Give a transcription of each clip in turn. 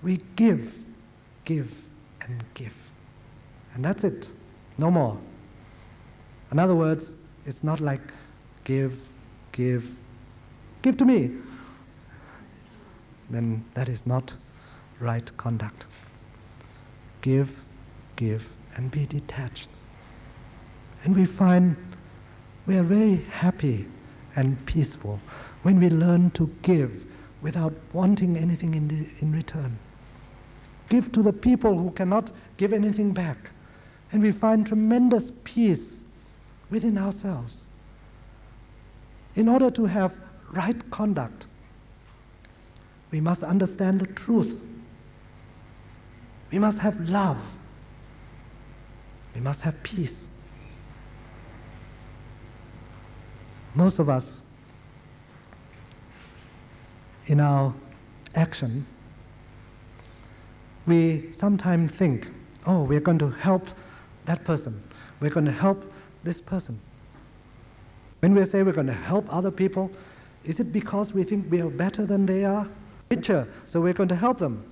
We give, and give. And that's it. No more. In other words, it's not like give to me. Then that is not right conduct. Give, and be detached. And we find we are very happy and peaceful when we learn to give without wanting anything in return. Give to the people who cannot give anything back. And we find tremendous peace within ourselves. In order to have right conduct, we must understand the truth. We must have love. We must have peace. Most of us, in our action, we sometimes think, oh, we're going to help that person. We're going to help this person. When we say we're going to help other people, is it because we think we are better than they are? Richer, so we're going to help them.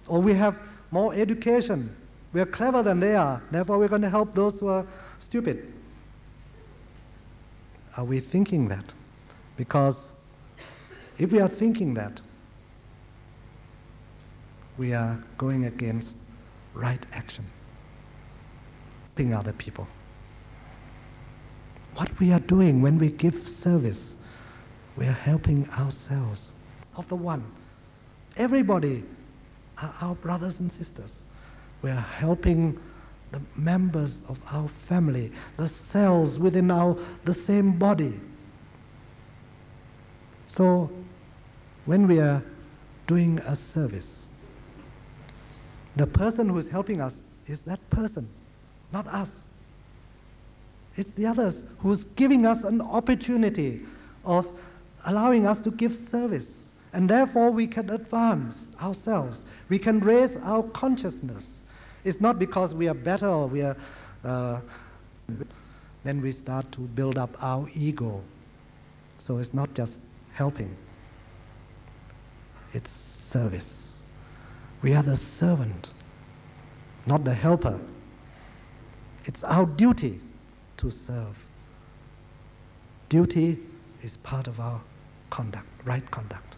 Or we have more education. We're clever than they are, therefore we're going to help those who are stupid. Are we thinking that? Because if we are thinking that, we are going against right action. Helping other people. What we are doing when we give service, we are helping ourselves. Of the one. Everybody are our brothers and sisters. We are helping the members of our family, the cells within the same body. So, when we are doing a service, the person who is helping us is that person, not us. It's the others who's giving us an opportunity of allowing us to give service. And therefore we can advance ourselves. We can raise our consciousness. It's not because we are better or we are... then we start to build up our ego. So it's not just helping. It's service. We are the servant, not the helper. It's our duty to serve. Duty is part of our conduct, right conduct.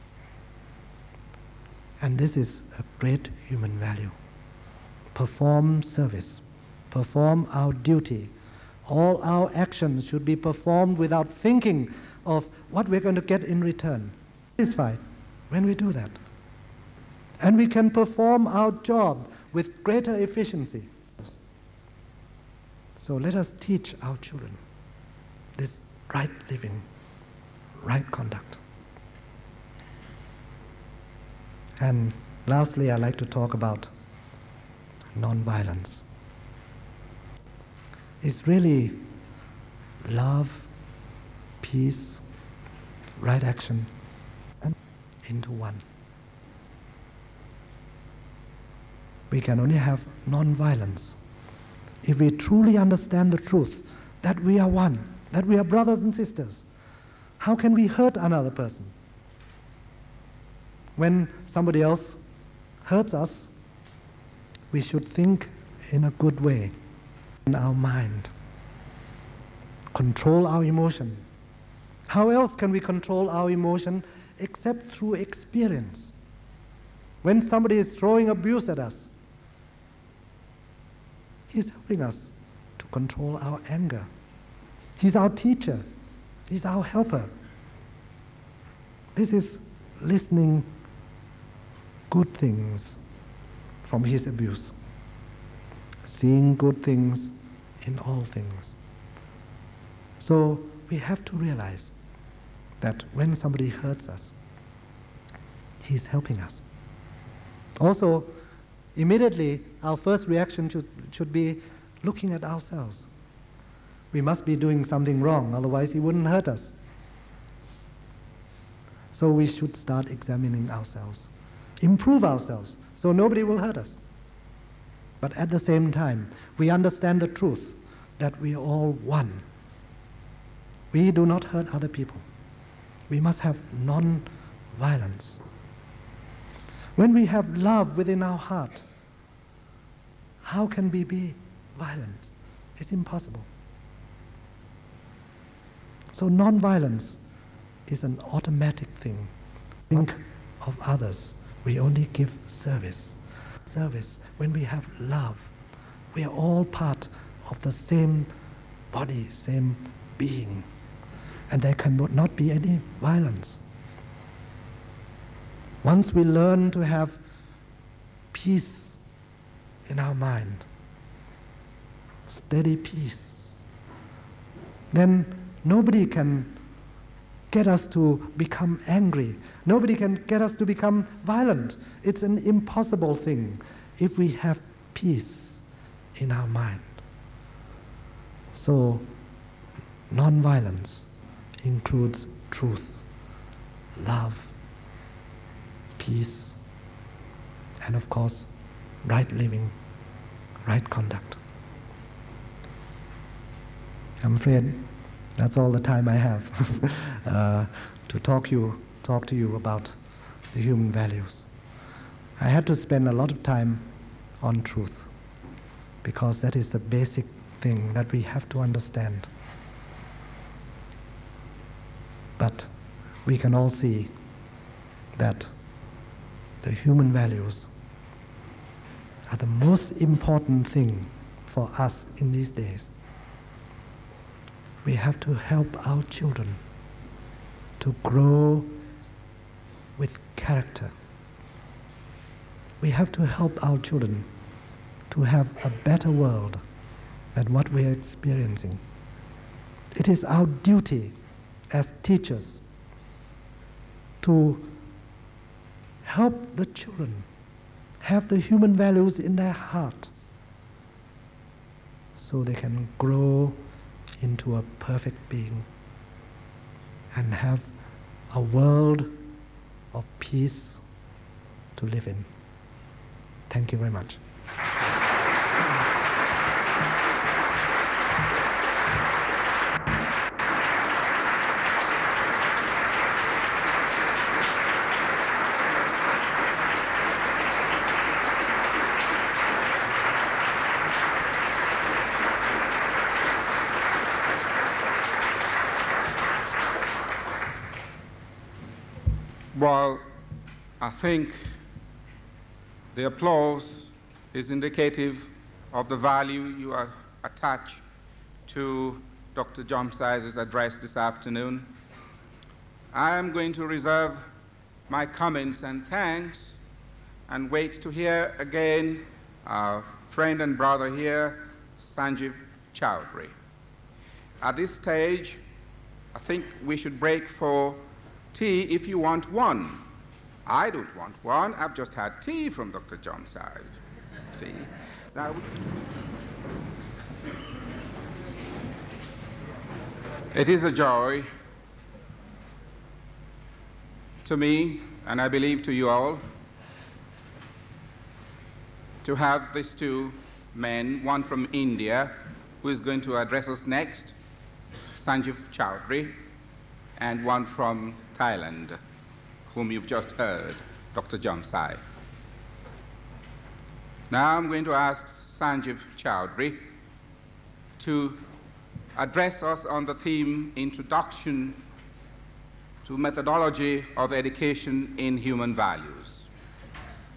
And this is a great human value. Perform service, perform our duty. All our actions should be performed without thinking of what we're going to get in return. Satisfied when we do that. And we can perform our job with greater efficiency. So let us teach our children this right living, right conduct. And lastly, I'd like to talk about non-violence. It's really love, peace, right action, and into one. We can only have non-violence if we truly understand the truth that we are one, that we are brothers and sisters. How can we hurt another person? When somebody else hurts us, we should think in a good way, in our mind. Control our emotion. How else can we control our emotion except through experience? When somebody is throwing abuse at us, he's helping us to control our anger. He's our teacher. He's our helper. This is listening good things from his abuse. Seeing good things in all things. So we have to realize that when somebody hurts us, he's helping us. Also, immediately our first reaction should be looking at ourselves. We must be doing something wrong, otherwise he wouldn't hurt us. So we should start examining ourselves, improve ourselves, so nobody will hurt us. But at the same time, we understand the truth that we are all one. We do not hurt other people. We must have non-violence. When we have love within our heart, how can we be violent? It's impossible. So non-violence is an automatic thing. Think of others. We only give service. Service, when we have love, we are all part of the same body, same being. And there cannot be any violence. Once we learn to have peace in our mind, steady peace, then nobody can get us to become angry. Nobody can get us to become violent. It's an impossible thing if we have peace in our mind. So, non-violence includes truth, love, peace, and of course, right living, right conduct. I'm afraid that's all the time I have to talk to you about the human values. I had to spend a lot of time on truth, because that is the basic thing that we have to understand. But we can all see that the human values are the most important thing for us in these days. We have to help our children to grow with character. We have to help our children to have a better world than what we are experiencing. It is our duty as teachers to help the children have the human values in their heart so they can grow into a perfect being and have a world of peace to live in. Thank you very much. Well, I think the applause is indicative of the value you attach to Dr. Jomsai's address this afternoon. I am going to reserve my comments and thanks and wait to hear again our friend and brother here, Sanjeev Chowdhury. At this stage, I think we should break for tea if you want one. I don't want one. I've just had tea from Dr. Jomsai. See? Now, it is a joy to me, and I believe to you all, to have these two men, one from India, who is going to address us next, Sanjeev Chowdhury, and one from Thailand, whom you've just heard, Dr. Jomsai. Now I'm going to ask Sanjeev Chowdhury to address us on the theme Introduction to Methodology of Education in Human Values.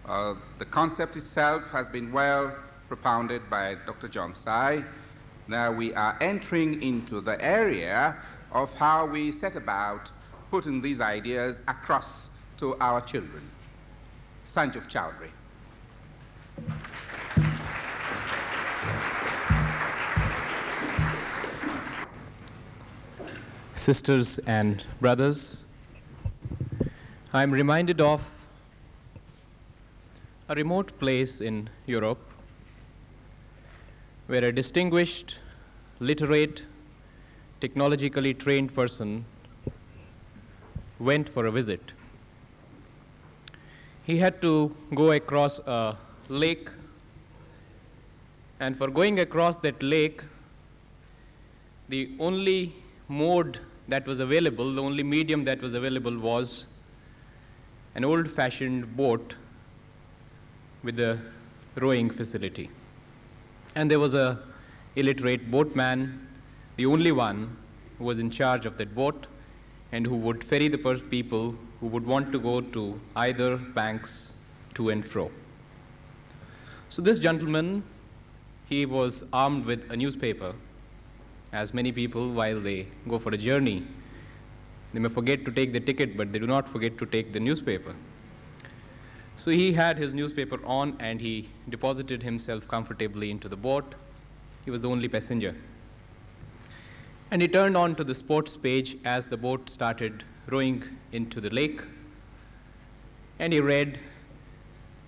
The concept itself has been well propounded by Dr. Jomsai. Now we are entering into the area of how we set about putting these ideas across to our children. Sanjeev Chowdhury. Sisters and brothers, I'm reminded of a remote place in Europe where a distinguished, literate, technologically trained person went for a visit. He had to go across a lake, and for going across that lake, the only mode that was available, the only medium that was available was an old-fashioned boat with the rowing facility. And there was a illiterate boatman, the only one who was in charge of that boat and who would ferry the people who would want to go to either banks to and fro. So this gentleman, he was armed with a newspaper. As many people, while they go for a journey, they may forget to take the ticket, but they do not forget to take the newspaper. So he had his newspaper on and he deposited himself comfortably into the boat. He was the only passenger. And he turned on to the sports page as the boat started rowing into the lake. And he read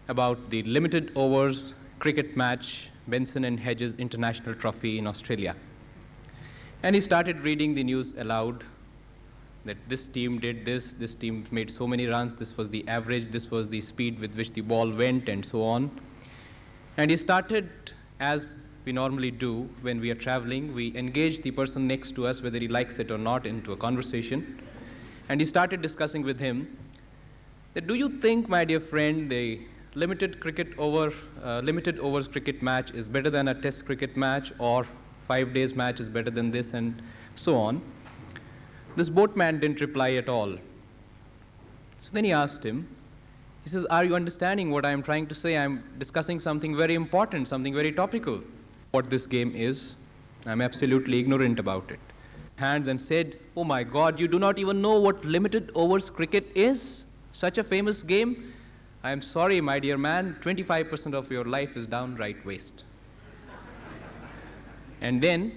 about the limited overs cricket match, Benson and Hedges International Trophy in Australia. And he started reading the news aloud, that this team did this team made so many runs, this was the average, this was the speed with which the ball went, and so on. And he started, as we normally do when we are traveling, we engage the person next to us, whether he likes it or not, into a conversation. And he started discussing with him that, do you think, my dear friend, the limited overs cricket match is better than a test cricket match, or 5 days match is better than this, and so on? This boatman didn't reply at all. So then he asked him, he says, are you understanding what I'm trying to say? I'm discussing something very important, something very topical. What this game is, I'm absolutely ignorant about it. Hands and said, oh my God, you do not even know what limited overs cricket is? Such a famous game? I'm sorry, my dear man, 25% of your life is downright waste. And then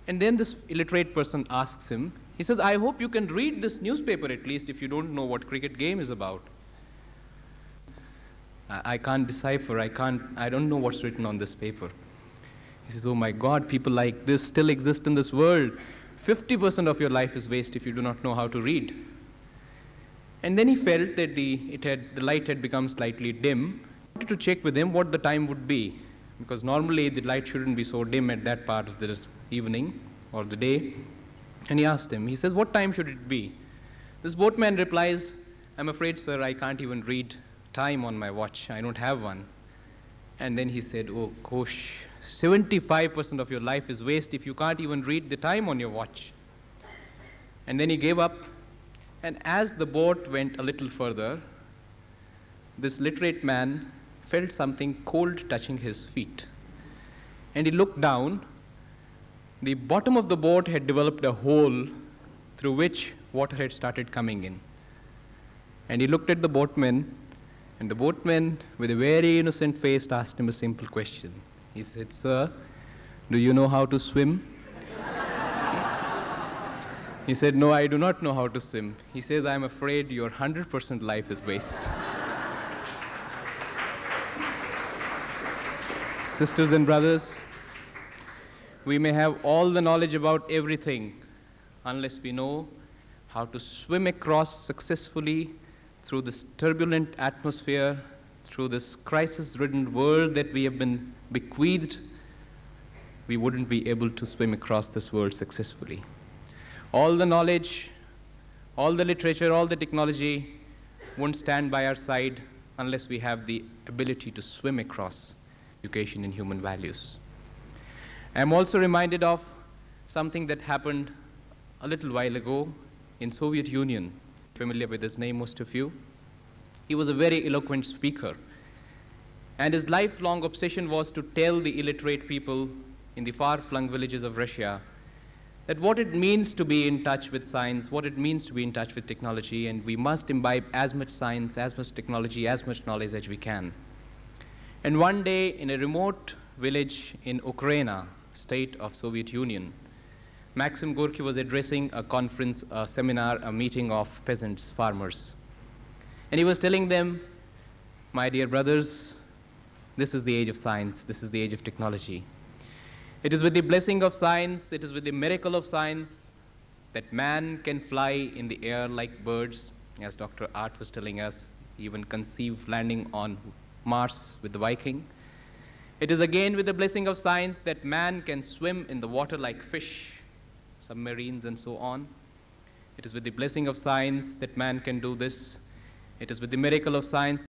this illiterate person asks him, he says, I hope you can read this newspaper at least if you don't know what cricket game is about. I can't decipher, I don't know what's written on this paper. He says, oh my God, people like this still exist in this world. 50% of your life is waste if you do not know how to read. And then he felt that the light had become slightly dim. I wanted to check with him what the time would be, because normally the light shouldn't be so dim at that part of the evening or the day. And he asked him, he says, what time should it be? This boatman replies, I'm afraid, sir, I can't even read time on my watch. I don't have one. And then he said, oh gosh, 75% of your life is waste if you can't even read the time on your watch. And then he gave up. And as the boat went a little further, this literate man felt something cold touching his feet. And he looked down. The bottom of the boat had developed a hole through which water had started coming in. And he looked at the boatman, and the boatman, with a very innocent face, asked him a simple question. He said, sir, do you know how to swim? He said, no, I do not know how to swim. He says, I'm afraid your 100% life is waste. Sisters and brothers, we may have all the knowledge about everything unless we know how to swim across successfully through this turbulent atmosphere, through this crisis-ridden world that we have been bequeathed. We wouldn't be able to swim across this world successfully. All the knowledge, all the literature, all the technology won't stand by our side unless we have the ability to swim across education and human values. I'm also reminded of something that happened a little while ago in Soviet Union. Familiar with his name, most of you. He was a very eloquent speaker. And his lifelong obsession was to tell the illiterate people in the far-flung villages of Russia that what it means to be in touch with science, what it means to be in touch with technology, and we must imbibe as much science, as much technology, as much knowledge as we can. And one day, in a remote village in Ukraine, state of Soviet Union, Maxim Gorky was addressing a conference, a seminar, a meeting of peasants, farmers. And he was telling them, my dear brothers, this is the age of science, this is the age of technology. It is with the blessing of science, it is with the miracle of science that man can fly in the air like birds, as Dr. Art was telling us, even conceive landing on Mars with the Viking. It is again with the blessing of science that man can swim in the water like fish, submarines and so on. It is with the blessing of science that man can do this. It is with the miracle of science